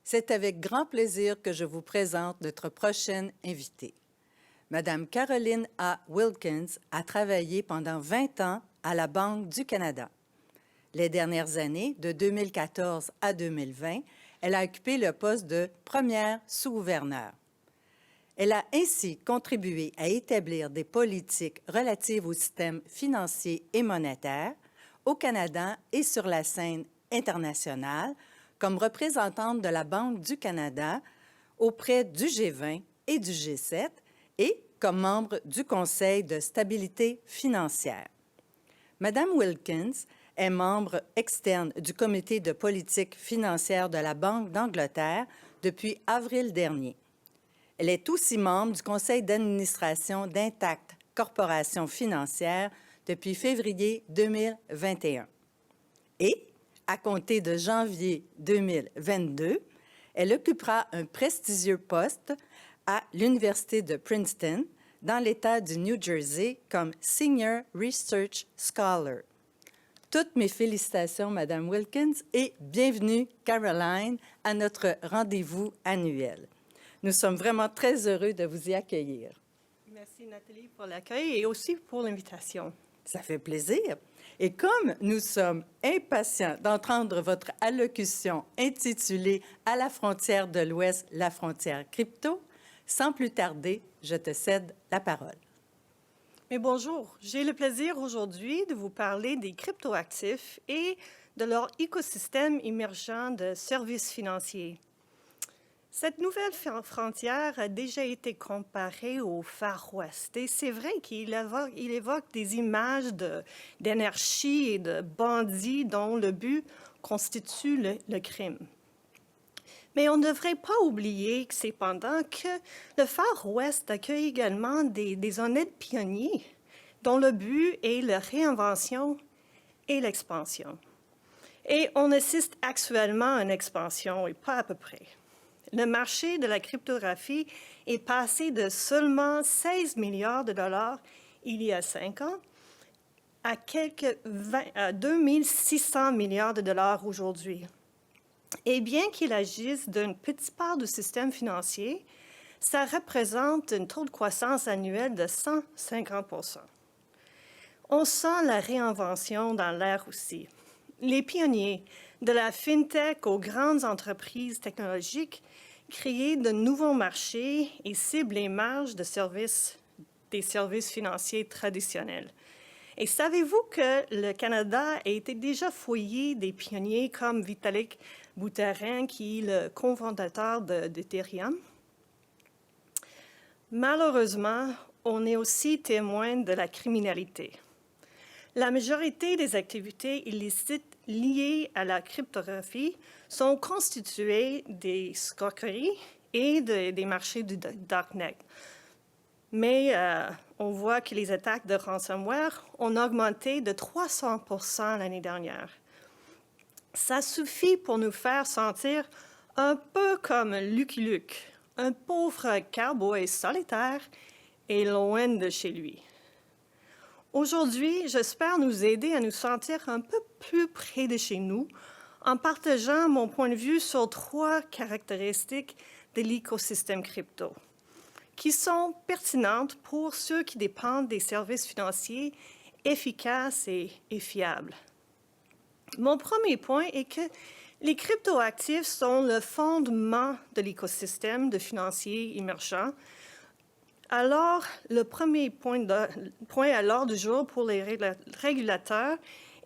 C'est avec grand plaisir que je vous présente notre prochaine invitée. Madame Caroline A. Wilkins a travaillé pendant 20 ans à la Banque du Canada. Les dernières années, de 2014 à 2020, elle a occupé le poste de première sous-gouverneure. Elle a ainsi contribué à établir des politiques relatives au système financier et monétaire au Canada et sur la scène internationale comme représentante de la Banque du Canada auprès du G20 et du G7 et comme membre du Conseil de stabilité financière. Madame Wilkins est membre externe du Comité de politique financière de la Banque d'Angleterre depuis avril dernier. Elle est aussi membre du conseil d'administration d'Intact Corporation financière depuis février 2021. Et, à compter de janvier 2022, elle occupera un prestigieux poste à l'Université de Princeton, dans l'État du New Jersey, comme Senior Research Scholar. Toutes mes félicitations, Madame Wilkins, et bienvenue, Caroline, à notre rendez-vous annuel. Nous sommes vraiment très heureux de vous y accueillir. Merci, Nathalie, pour l'accueil et aussi pour l'invitation. Ça fait plaisir. Et comme nous sommes impatients d'entendre votre allocution intitulée « À la frontière de l'Ouest, la frontière crypto », sans plus tarder, je te cède la parole. Mais bonjour, j'ai le plaisir aujourd'hui de vous parler des cryptoactifs et de leur écosystème émergent de services financiers. Cette nouvelle frontière a déjà été comparée au Far West et c'est vrai qu'il évoque des images d'anarchie et de bandits dont le but constitue le crime. Mais on ne devrait pas oublier cependant que le Far West accueille également des honnêtes pionniers dont le but est la réinvention et l'expansion. Et on assiste actuellement à une expansion et pas à peu près. Le marché de la cryptographie est passé de seulement 16 milliards de dollars il y a 5 ans à 2600 milliards de dollars aujourd'hui. Et bien qu'il agisse d'une petite part du système financier, ça représente un taux de croissance annuel de 150 %. On sent la réinvention dans l'air aussi. Les pionniers, de la FinTech aux grandes entreprises technologiques, créent de nouveaux marchés et ciblent les marges des services financiers traditionnels. Et savez-vous que le Canada a été déjà foyer des pionniers comme Vitalik Buterin, qui est le cofondateur d'Ethereum? Malheureusement, on est aussi témoin de la criminalité. La majorité des activités illicites liées à la cryptographie sont constituées des escroqueries et des marchés du darknet. Mais on voit que les attaques de ransomware ont augmenté de 300 % l'année dernière. Ça suffit pour nous faire sentir un peu comme Lucky Luke, un pauvre cowboy solitaire et loin de chez lui. Aujourd'hui, j'espère nous aider à nous sentir un peu plus près de chez nous en partageant mon point de vue sur 3 caractéristiques de l'écosystème crypto qui sont pertinentes pour ceux qui dépendent des services financiers efficaces et fiables. Mon premier point est que les cryptoactifs sont le fondement de l'écosystème de financiers émergents. Alors, le premier point à l'ordre du jour pour les régulateurs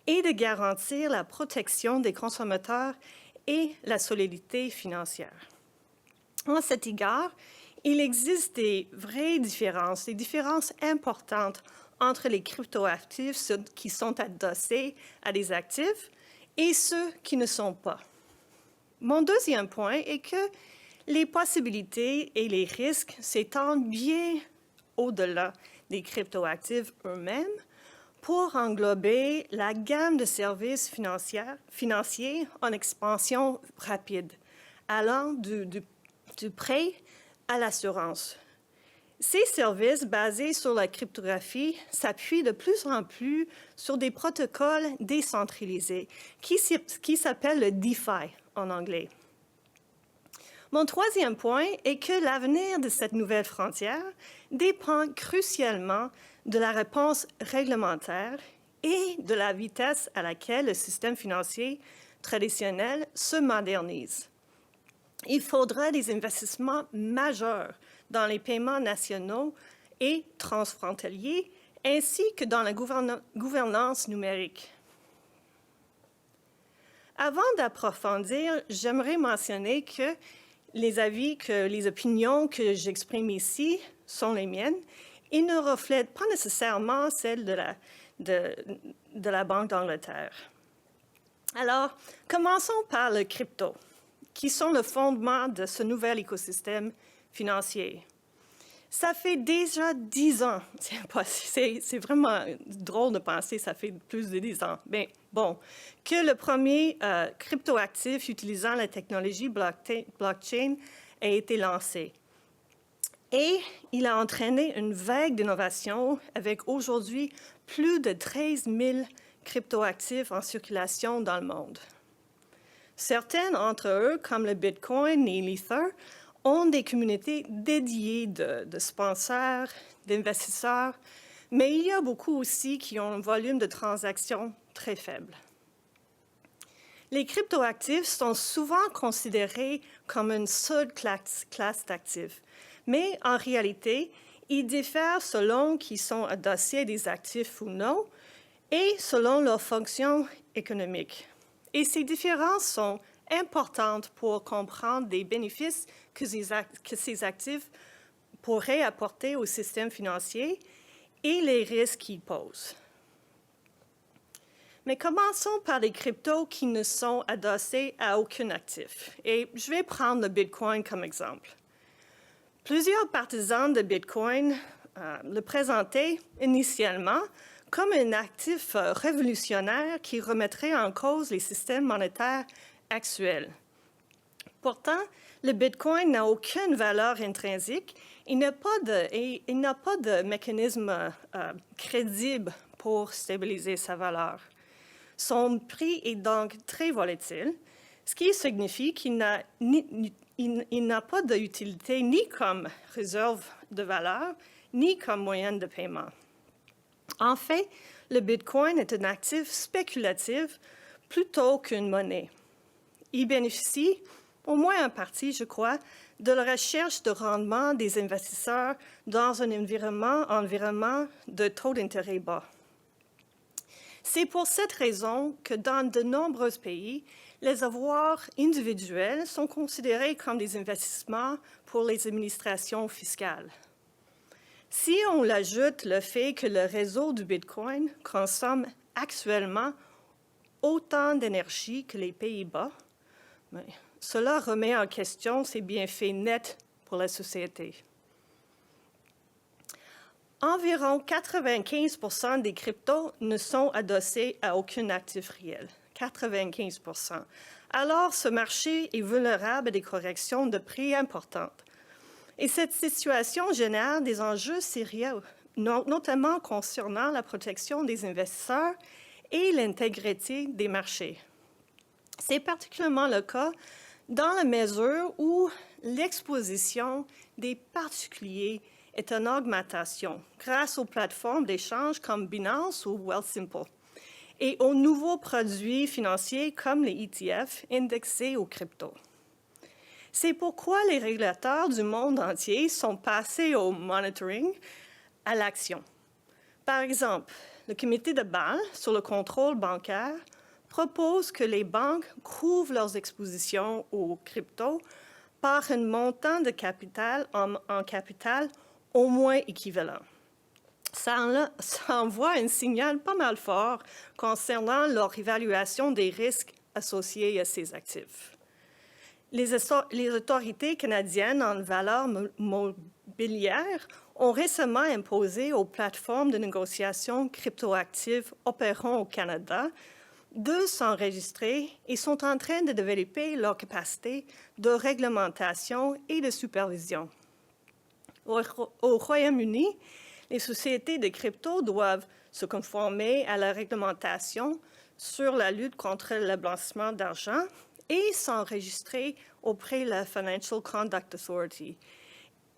est de garantir la protection des consommateurs et la solidité financière. À cet égard, il existe des vraies différences, des différences importantes entre les cryptoactifs, ceux qui sont adossés à des actifs, et ceux qui ne sont pas. Mon deuxième point est que les possibilités et les risques s'étendent bien au-delà des cryptoactifs eux-mêmes pour englober la gamme de services financiers en expansion rapide, allant du prêt à l'assurance. Ces services basés sur la cryptographie s'appuient de plus en plus sur des protocoles décentralisés qui s'appellent le DeFi en anglais. Mon troisième point est que l'avenir de cette nouvelle frontière dépend crucialement de la réponse réglementaire et de la vitesse à laquelle le système financier traditionnel se modernise. Il faudra des investissements majeurs dans les paiements nationaux et transfrontaliers, ainsi que dans la gouvernance numérique. Avant d'approfondir, j'aimerais mentionner que les opinions que j'exprime ici sont les miennes. Ils ne reflètent pas nécessairement celles de la Banque d'Angleterre. Alors, commençons par le crypto, qui sont le fondement de ce nouvel écosystème financier. Ça fait déjà 10 ans, c'est vraiment drôle de penser, ça fait plus de 10 ans, mais bon, que le premier cryptoactif utilisant la technologie blockchain a été lancé. Et il a entraîné une vague d'innovation avec aujourd'hui plus de 13 000 cryptoactifs en circulation dans le monde. Certains d'entre eux, comme le Bitcoin et l'Ether, ont des communautés dédiées de sponsors, d'investisseurs, mais il y a beaucoup aussi qui ont un volume de transactions très faible. Les cryptoactifs sont souvent considérés comme une seule classe d'actifs, mais en réalité, ils diffèrent selon qu'ils sont adossés à des actifs ou non et selon leur fonction économique. Et ces différences sont importantes pour comprendre les bénéfices que ces actifs pourraient apporter au système financier et les risques qu'ils posent. Mais commençons par les cryptos qui ne sont adossés à aucun actif. Et je vais prendre le Bitcoin comme exemple. Plusieurs partisans de Bitcoin le présentaient initialement comme un actif révolutionnaire qui remettrait en cause les systèmes monétaires actuels. Pourtant, le Bitcoin n'a aucune valeur intrinsique. Il n'a pas de mécanisme crédible pour stabiliser sa valeur. Son prix est donc très volatile, ce qui signifie qu'il n'a pas d'utilité ni comme réserve de valeur, ni comme moyen de paiement. En fait, le Bitcoin est un actif spéculatif plutôt qu'une monnaie. Il bénéficie, au moins en partie, je crois, de la recherche de rendement des investisseurs dans un environnement de taux d'intérêt bas. C'est pour cette raison que dans de nombreux pays, les avoirs individuels sont considérés comme des investissements pour les administrations fiscales. Si on ajoute le fait que le réseau du Bitcoin consomme actuellement autant d'énergie que les Pays-Bas, cela remet en question ses bienfaits nets pour la société. Environ 95% des cryptos ne sont adossés à aucun actif réel. 95%. Alors, ce marché est vulnérable à des corrections de prix importantes. Et cette situation génère des enjeux sérieux, notamment concernant la protection des investisseurs et l'intégrité des marchés. C'est particulièrement le cas dans la mesure où l'exposition des particuliers est en augmentation grâce aux plateformes d'échange comme Binance ou Wealthsimple et aux nouveaux produits financiers comme les ETF indexés aux cryptos. C'est pourquoi les régulateurs du monde entier sont passés au monitoring, à l'action. Par exemple, le comité de Bâle sur le contrôle bancaire propose que les banques couvrent leurs expositions aux cryptos par un montant de capital en capital au moins équivalent. Ça envoie un signal pas mal fort concernant leur évaluation des risques associés à ces actifs. Les autorités canadiennes en valeurs mobilières ont récemment imposé aux plateformes de négociation cryptoactives opérant au Canada de s'enregistrer et sont en train de développer leur capacité de réglementation et de supervision. Au Royaume-Uni, les sociétés de crypto doivent se conformer à la réglementation sur la lutte contre le blanchiment d'argent et s'enregistrer auprès de la Financial Conduct Authority.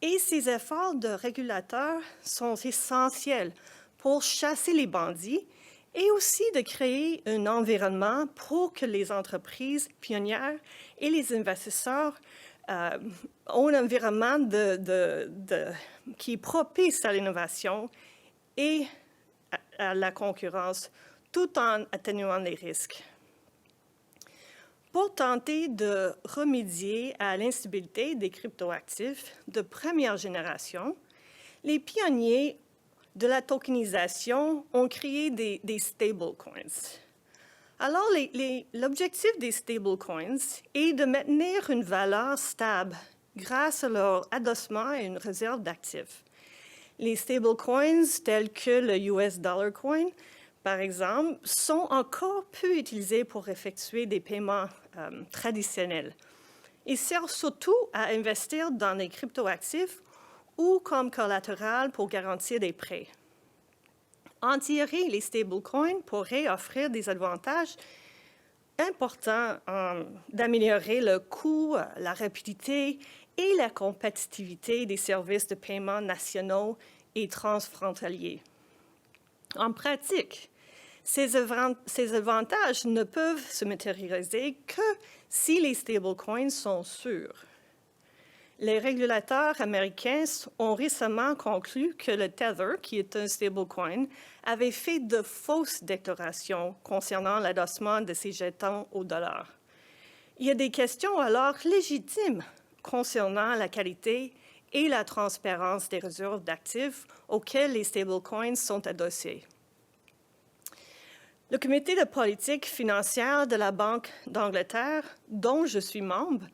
Et ces efforts de régulateurs sont essentiels pour chasser les bandits et aussi de créer un environnement pour que les entreprises pionnières et les investisseurs ont un environnement qui est propice à l'innovation et à la concurrence, tout en atténuant les risques. Pour tenter de remédier à l'instabilité des cryptoactifs de première génération, les pionniers de la tokenisation ont créé des stablecoins. Alors, l'objectif des stablecoins est de maintenir une valeur stable grâce à leur adossement à une réserve d'actifs. Les stablecoins tels que le US Dollar Coin, par exemple, sont encore peu utilisés pour effectuer des paiements traditionnels. Ils servent surtout à investir dans les cryptoactifs ou comme collatéral pour garantir des prêts. En théorie, les stablecoins pourraient offrir des avantages importants d'améliorer le coût, la rapidité et la compétitivité des services de paiement nationaux et transfrontaliers. En pratique, ces avantages ne peuvent se matérialiser que si les stablecoins sont sûrs. Les régulateurs américains ont récemment conclu que le Tether, qui est un stablecoin, avait fait de fausses déclarations concernant l'adossement de ses jetons au dollar. Il y a des questions alors légitimes concernant la qualité et la transparence des réserves d'actifs auxquelles les stablecoins sont adossés. Le comité de politique financière de la Banque d'Angleterre, dont je suis membre,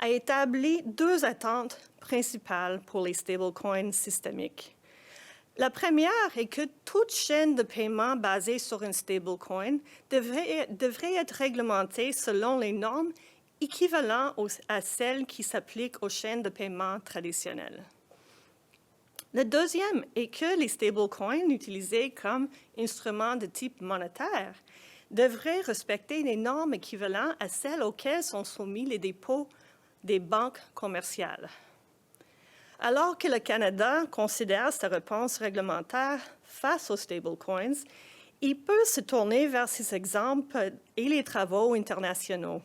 a établi 2 attentes principales pour les stablecoins systémiques. La première est que toute chaîne de paiement basée sur un stablecoin devrait être réglementée selon les normes équivalentes à celles qui s'appliquent aux chaînes de paiement traditionnelles. Le deuxième est que les stablecoins utilisés comme instruments de type monétaire devraient respecter des normes équivalentes à celles auxquelles sont soumis les dépôts des banques commerciales. Alors que le Canada considère sa réponse réglementaire face aux stablecoins, il peut se tourner vers ces exemples et les travaux internationaux.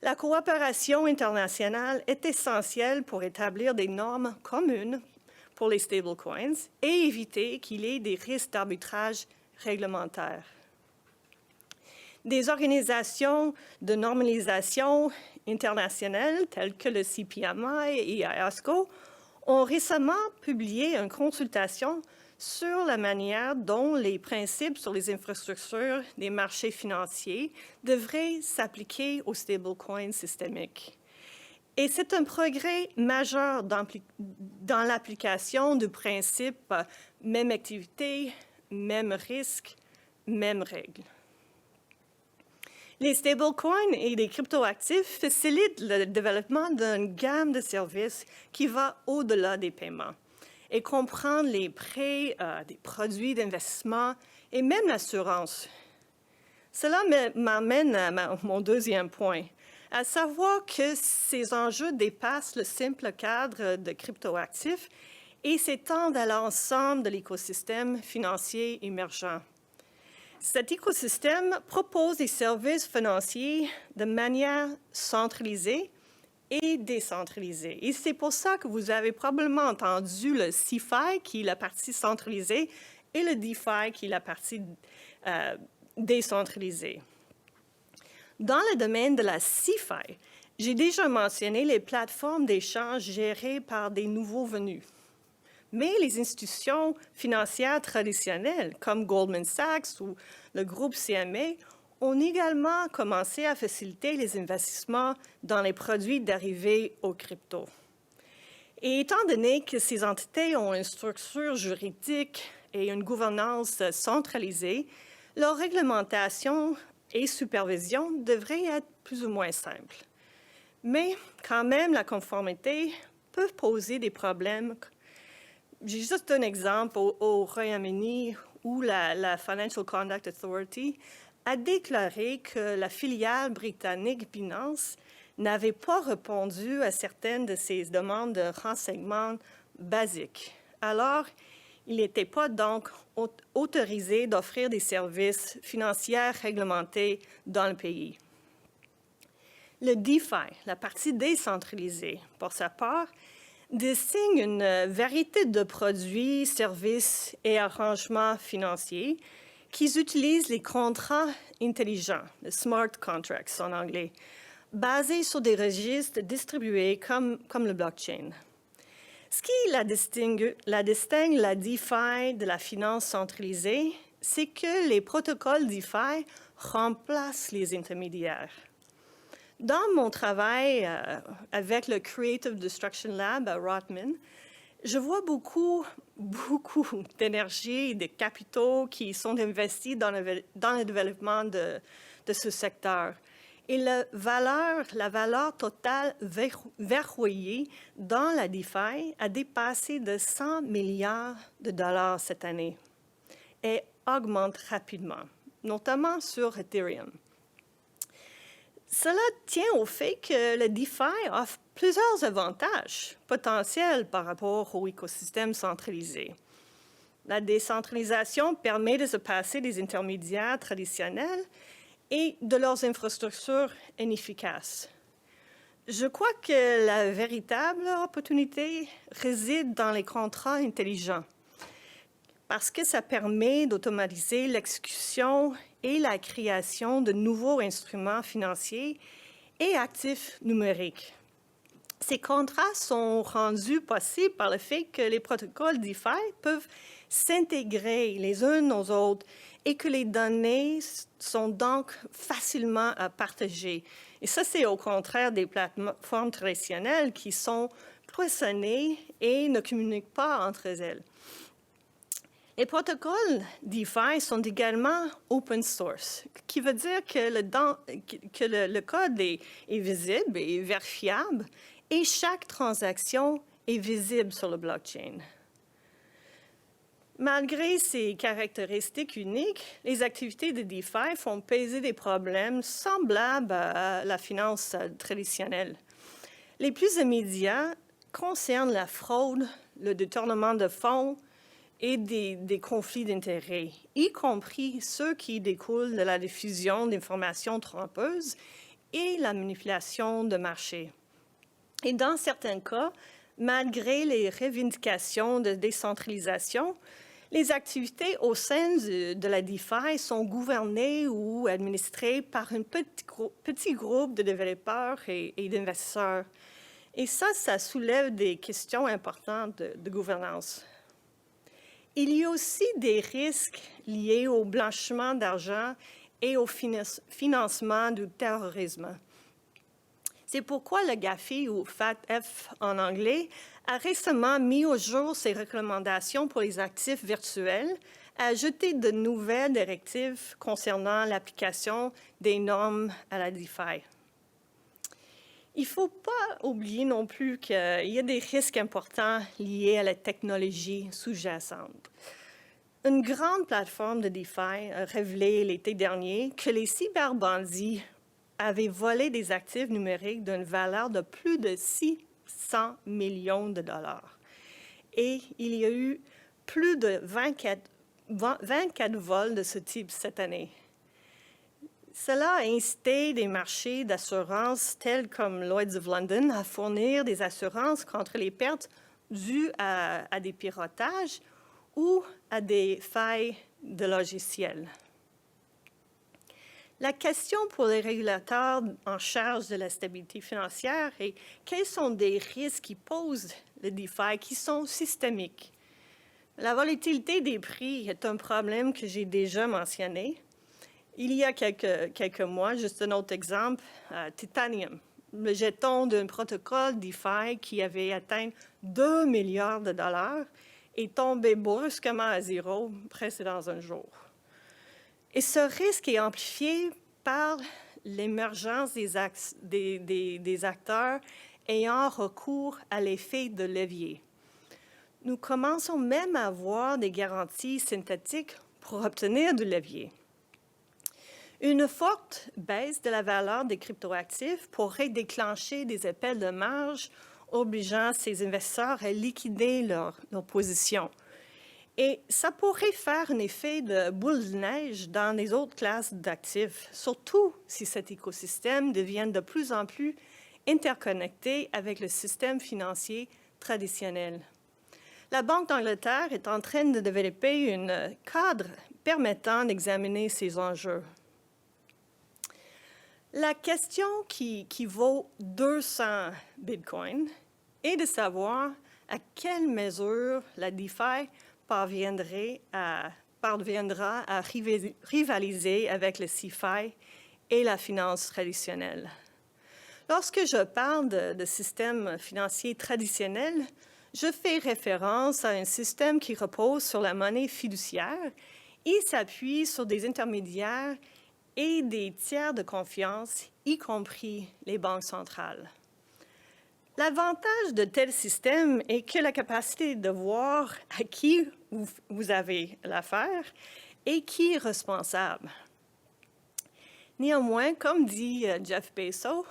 La coopération internationale est essentielle pour établir des normes communes pour les stablecoins et éviter qu'il y ait des risques d'arbitrage réglementaire. Des organisations de normalisation internationales telles que le CPMI et IOSCO ont récemment publié une consultation sur la manière dont les principes sur les infrastructures des marchés financiers devraient s'appliquer aux stablecoins systémiques. Et c'est un progrès majeur dans l'application du principe même activité, même risque, même règles. Les stablecoins et les cryptoactifs facilitent le développement d'une gamme de services qui va au-delà des paiements et comprend les prêts, des produits d'investissement et même l'assurance. Cela m'amène à mon deuxième point, à savoir que ces enjeux dépassent le simple cadre de cryptoactifs et s'étendent à l'ensemble de l'écosystème financier émergent. Cet écosystème propose des services financiers de manière centralisée et décentralisée. Et c'est pour ça que vous avez probablement entendu le CeFi, qui est la partie centralisée, et le DeFi, qui est la partie décentralisée. Dans le domaine de la CeFi, j'ai déjà mentionné les plateformes d'échange gérées par des nouveaux venus. Mais les institutions financières traditionnelles, comme Goldman Sachs ou le groupe CMA, ont également commencé à faciliter les investissements dans les produits dérivés aux cryptos. Et étant donné que ces entités ont une structure juridique et une gouvernance centralisée, leur réglementation et supervision devraient être plus ou moins simples. Mais quand même, la conformité peut poser des problèmes. J'ai juste un exemple au Royaume-Uni où la Financial Conduct Authority a déclaré que la filiale britannique Binance n'avait pas répondu à certaines de ses demandes de renseignements basiques. Alors, il n'était pas donc autorisé d'offrir des services financiers réglementés dans le pays. Le DeFi, la partie décentralisée, pour sa part, distingue une variété de produits, services et arrangements financiers qui utilisent les contrats intelligents, les smart contracts en anglais, basés sur des registres distribués comme le blockchain. Ce qui la distingue, la DeFi de la finance centralisée, c'est que les protocoles DeFi remplacent les intermédiaires. Dans mon travail avec le Creative Destruction Lab à Rotman, je vois beaucoup d'énergie et de capitaux qui sont investis dans le développement de ce secteur. Et la valeur totale verrouillée dans la DeFi a dépassé de 100 milliards de dollars cette année et augmente rapidement, notamment sur Ethereum. Cela tient au fait que le DeFi offre plusieurs avantages potentiels par rapport au écosystème centralisé. La décentralisation permet de se passer des intermédiaires traditionnels et de leurs infrastructures inefficaces. Je crois que la véritable opportunité réside dans les contrats intelligents, parce que ça permet d'automatiser l'exécution et la création de nouveaux instruments financiers et actifs numériques. Ces contrats sont rendus possibles par le fait que les protocoles DeFi peuvent s'intégrer les uns aux autres et que les données sont donc facilement partagées. Et ça, c'est au contraire des plateformes traditionnelles qui sont cloisonnées et ne communiquent pas entre elles. Les protocoles DeFi sont également open source, qui veut dire que le code est visible et vérifiable et chaque transaction est visible sur le blockchain. Malgré ces caractéristiques uniques, les activités de DeFi font peser des problèmes semblables à la finance traditionnelle. Les plus immédiats concernent la fraude, le détournement de fonds et des conflits d'intérêts, y compris ceux qui découlent de la diffusion d'informations trompeuses et la manipulation de marché. Et dans certains cas, malgré les revendications de décentralisation, les activités au sein de la DeFi sont gouvernées ou administrées par un petit groupe de développeurs et d'investisseurs. Et ça soulève des questions importantes de gouvernance. Il y a aussi des risques liés au blanchiment d'argent et au financement du terrorisme. C'est pourquoi le GAFI, ou FATF en anglais, a récemment mis au jour ses recommandations pour les actifs virtuels, a ajouté de nouvelles directives concernant l'application des normes à la DeFi. Il ne faut pas oublier non plus qu'il y a des risques importants liés à la technologie sous-jacente. Une grande plateforme de DeFi a révélé l'été dernier que les cyberbandits avaient volé des actifs numériques d'une valeur de plus de 600 millions de dollars. Et il y a eu plus de 24 vols de ce type cette année. Cela a incité des marchés d'assurance tels comme Lloyd's of London à fournir des assurances contre les pertes dues à des piratages ou à des failles de logiciels. La question pour les régulateurs en charge de la stabilité financière est quels sont des risques qui posent le DeFi qui sont systémiques. La volatilité des prix est un problème que j'ai déjà mentionné. Il y a quelques mois, juste un autre exemple, Titanium, le jeton d'un protocole DeFi qui avait atteint 2 milliards de dollars est tombé brusquement à zéro, presque dans un jour. Et ce risque est amplifié par l'émergence des acteurs ayant recours à l'effet de levier. Nous commençons même à voir des garanties synthétiques pour obtenir du levier. Une forte baisse de la valeur des cryptoactifs pourrait déclencher des appels de marge obligeant ces investisseurs à liquider leur position. Et ça pourrait faire un effet de boule de neige dans les autres classes d'actifs, surtout si cet écosystème devient de plus en plus interconnecté avec le système financier traditionnel. La Banque d'Angleterre est en train de développer un cadre permettant d'examiner ces enjeux. La question qui vaut 200 bitcoins est de savoir à quelle mesure la DeFi parviendra à rivaliser avec le CeFi et la finance traditionnelle. Lorsque je parle de système financier traditionnel, je fais référence à un système qui repose sur la monnaie fiduciaire et s'appuie sur des intermédiaires et des tiers de confiance, y compris les banques centrales. L'avantage de tel système est que la capacité de voir à qui vous avez l'affaire et qui est responsable. Néanmoins, comme dit Jeff Bezos,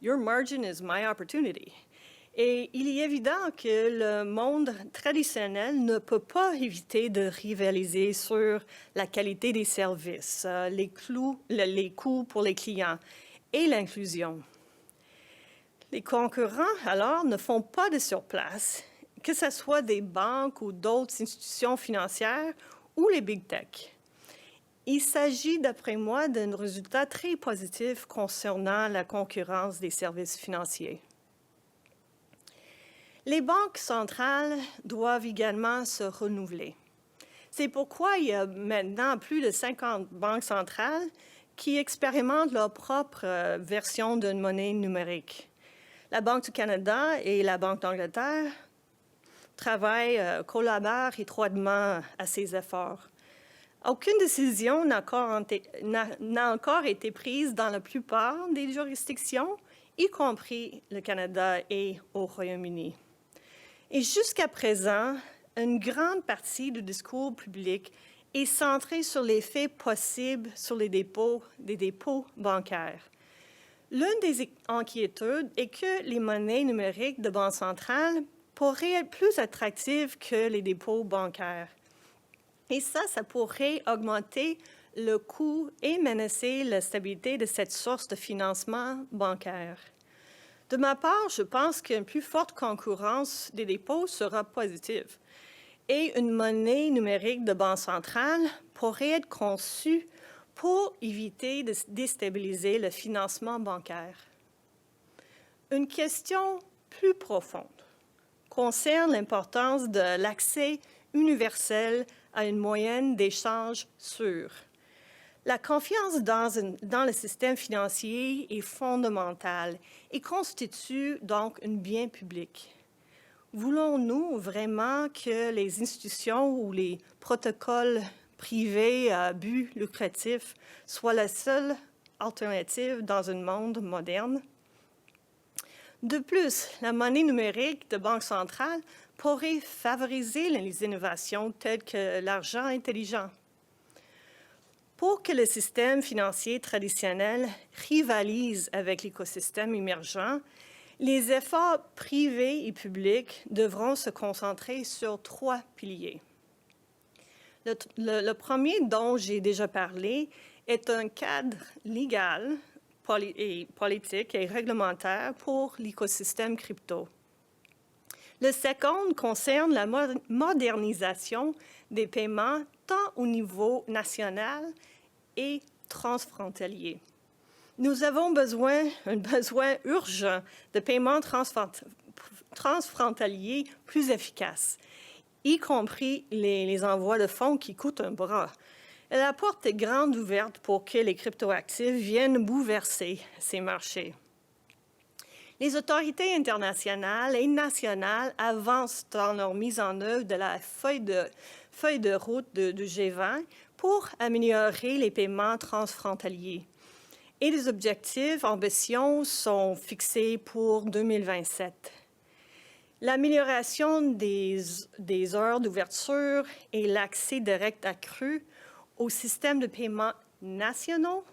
your margin is my opportunity. Et il est évident que le monde traditionnel ne peut pas éviter de rivaliser sur la qualité des services, les coûts pour les clients et l'inclusion. Les concurrents, alors, ne font pas de surplace, que ce soit des banques ou d'autres institutions financières ou les big tech. Il s'agit, d'après moi, d'un résultat très positif concernant la concurrence des services financiers. Les banques centrales doivent également se renouveler. C'est pourquoi il y a maintenant plus de 50 banques centrales qui expérimentent leur propre version d'une monnaie numérique. La Banque du Canada et la Banque d'Angleterre collaborent étroitement à ces efforts. Aucune décision n'a encore été prise dans la plupart des juridictions, y compris le Canada et au Royaume-Uni. Et jusqu'à présent, une grande partie du discours public est centrée sur l'effet possible sur des dépôts bancaires. L'une des inquiétudes est que les monnaies numériques de banque centrale pourraient être plus attractives que les dépôts bancaires. Et ça pourrait augmenter le coût et menacer la stabilité de cette source de financement bancaire. De ma part, je pense qu'une plus forte concurrence des dépôts sera positive et une monnaie numérique de banque centrale pourrait être conçue pour éviter de déstabiliser le financement bancaire. Une question plus profonde concerne l'importance de l'accès universel à une moyenne d'échange sûre. La confiance dans le système financier est fondamentale et constitue donc un bien public. Voulons-nous vraiment que les institutions ou les protocoles privés à but lucratif soient la seule alternative dans un monde moderne? De plus, la monnaie numérique de banque centrale pourrait favoriser les innovations telles que l'argent intelligent. Pour que le système financier traditionnel rivalise avec l'écosystème émergent, les efforts privés et publics devront se concentrer sur 3 piliers. Le premier dont j'ai déjà parlé est un cadre légal, politique et réglementaire pour l'écosystème crypto. Le second concerne la modernisation des paiements tant au niveau national et transfrontalier. Nous avons un besoin urgent de paiements transfrontaliers plus efficaces, y compris les envois de fonds qui coûtent un bras. La porte est grande ouverte pour que les cryptoactifs viennent bouleverser ces marchés. Les autorités internationales et nationales avancent dans leur mise en œuvre de la feuille de route du G20 pour améliorer les paiements transfrontaliers. Et les objectifs ambitieux sont fixés pour 2027. L'amélioration des heures d'ouverture et l'accès direct accru au système de paiement nationaux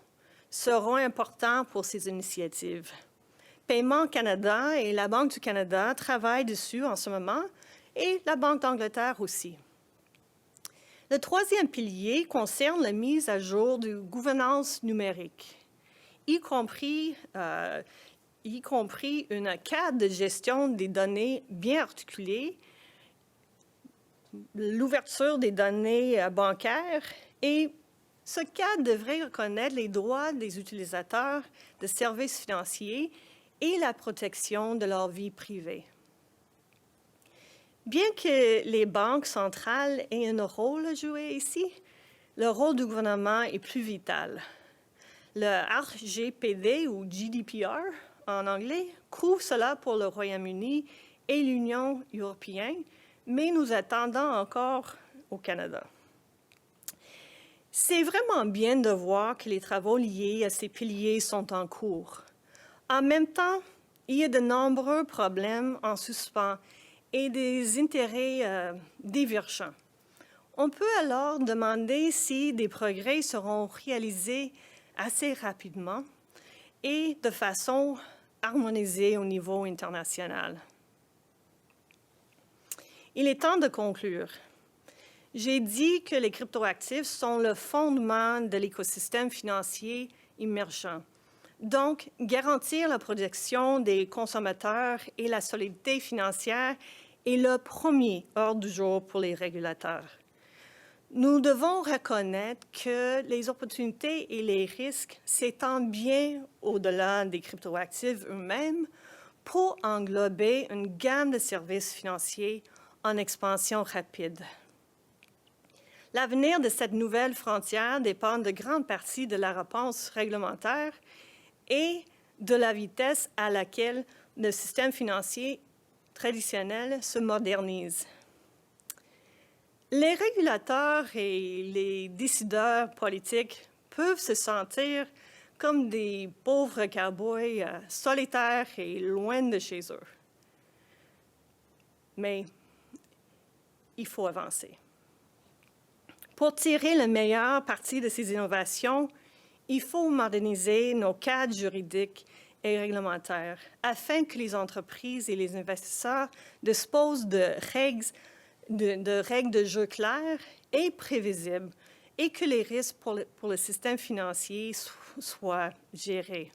seront importants pour ces initiatives. Paiement Canada et la Banque du Canada travaillent dessus en ce moment, et la Banque d'Angleterre aussi. Le troisième pilier concerne la mise à jour de gouvernance numérique, y compris une cadre de gestion des données bien articulée, l'ouverture des données bancaires, et ce cadre devrait reconnaître les droits des utilisateurs de services financiers et la protection de leur vie privée. Bien que les banques centrales aient un rôle à jouer ici, le rôle du gouvernement est plus vital. Le RGPD ou GDPR en anglais couvre cela pour le Royaume-Uni et l'Union européenne, mais nous attendons encore au Canada. C'est vraiment bien de voir que les travaux liés à ces piliers sont en cours. En même temps, il y a de nombreux problèmes en suspens et des intérêts divergents. On peut alors demander si des progrès seront réalisés assez rapidement et de façon harmonisée au niveau international. Il est temps de conclure. J'ai dit que les cryptoactifs sont le fondement de l'écosystème financier émergent. Donc, garantir la protection des consommateurs et la solidité financière est le premier ordre du jour pour les régulateurs. Nous devons reconnaître que les opportunités et les risques s'étendent bien au-delà des cryptoactifs eux-mêmes pour englober une gamme de services financiers en expansion rapide. L'avenir de cette nouvelle frontière dépend de grande partie de la réponse réglementaire et de la vitesse à laquelle le système financier traditionnel se modernise. Les régulateurs et les décideurs politiques peuvent se sentir comme des pauvres cow-boys solitaires et loin de chez eux. Mais il faut avancer. Pour tirer le meilleur parti de ces innovations, il faut moderniser nos cadres juridiques et réglementaires afin que les entreprises et les investisseurs disposent de règles de jeu claires et prévisibles et que les risques pour le système financier soient gérés.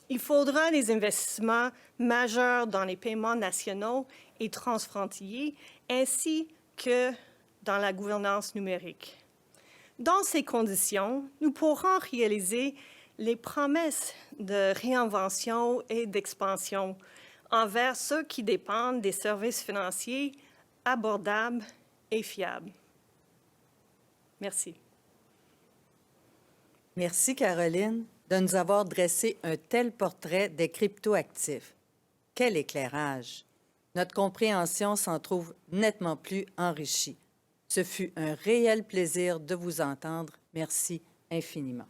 Il faudra des investissements majeurs dans les paiements nationaux et transfrontaliers ainsi que dans la gouvernance numérique. Dans ces conditions, nous pourrons réaliser les promesses de réinvention et d'expansion envers ceux qui dépendent des services financiers abordables et fiables. Merci. Merci, Caroline, de nous avoir dressé un tel portrait des cryptoactifs. Quel éclairage! Notre compréhension s'en trouve nettement plus enrichie. Ce fut un réel plaisir de vous entendre. Merci infiniment.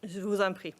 Je vous en prie.